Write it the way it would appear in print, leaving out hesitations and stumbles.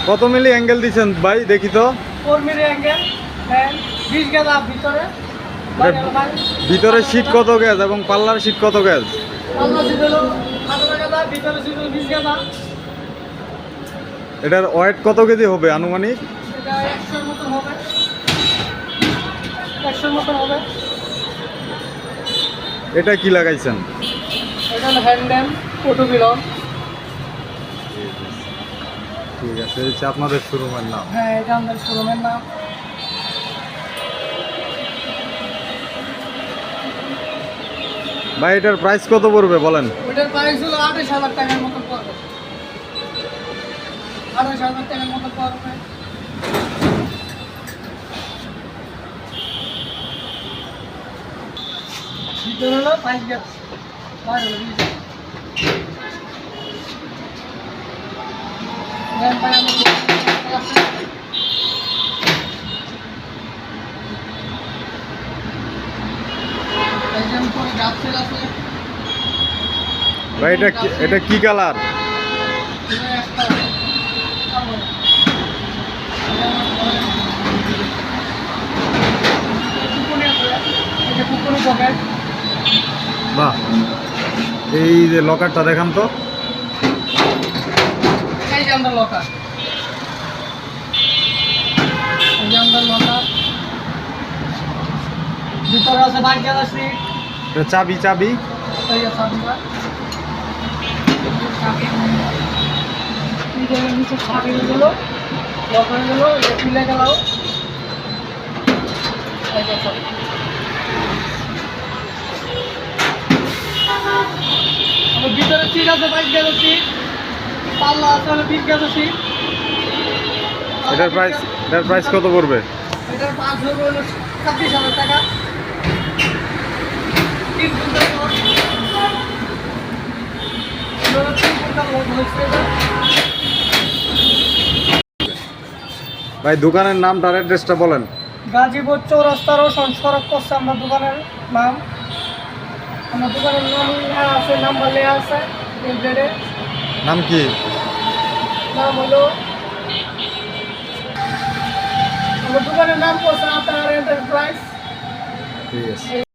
কত মিলি অ্যাঙ্গেল দিচ্ছেন ভাই দেখি তো? 4 মিলি অ্যাঙ্গেল 20 গেজ ভিতরে। ভিতরে শীট কত গ্যাস এবং পাল্লার শীট কত গ্যাস? পাল্লা শীট হলো 18 গেজা, ভিতরে শীট হলো 20 গেজা। এটার ওয়েট কত কেজি হবে আনুমানিক? এটা 100 মতন হবে। 100 মতন হবে। এটা কি লাগাইছেন? এটা হলো হ্যান্ডেম অটো বিলন। ঠিক আছে, এই হচ্ছে আপনাদের শোরুমের নাম? হ্যাঁ, এটা আমাদের শোরুমের নাম। ভাই এটার প্রাইস কত পড়বে বলেন? ওইটার প্রাইস হলো 28,000 টাকার মতন পড়বে। 28,000 টাকার মতন পড়বে। ভিতরে হলো 5 গেজ, বাইরে হলো 20 গেজ। ভাই আমি ভাই এটা কি কালার? বাহ, এই যে লকারটা দেখান তো। এই যে আমরা লকার, এই যে আমরা লকার। ভিতরে আছে বাইক গেজ আছে। চাবি চাবি এই যে চাবিটা, চাবি এই যে নিচে চাবি গুলো লকার গুলো এটা খুলে গেল। এই যে চাবি। আমার ভিতরে সিট আছে, বাইক গেজ সিট, পাল্লা আছে হলো 20 গেজ সিট। এটার প্রাইস কত পড়বে? এটার প্রাইস হলো 26,000 টাকা। ভাই দোকানের নামটার অ্যাড্রেসটা বলেন। গাজীপুর চৌরাস্তা রোশন সড়ক করছে আমার দোকানের নাম। আমার দোকানের নাম আছে, নাম্বার লেখা আছে এই প্লেটে। নাম কি? নাম হলো, আমার দোকানের নাম করছে আপনার এন্টারপ্রাইজ। ঠিক আছে।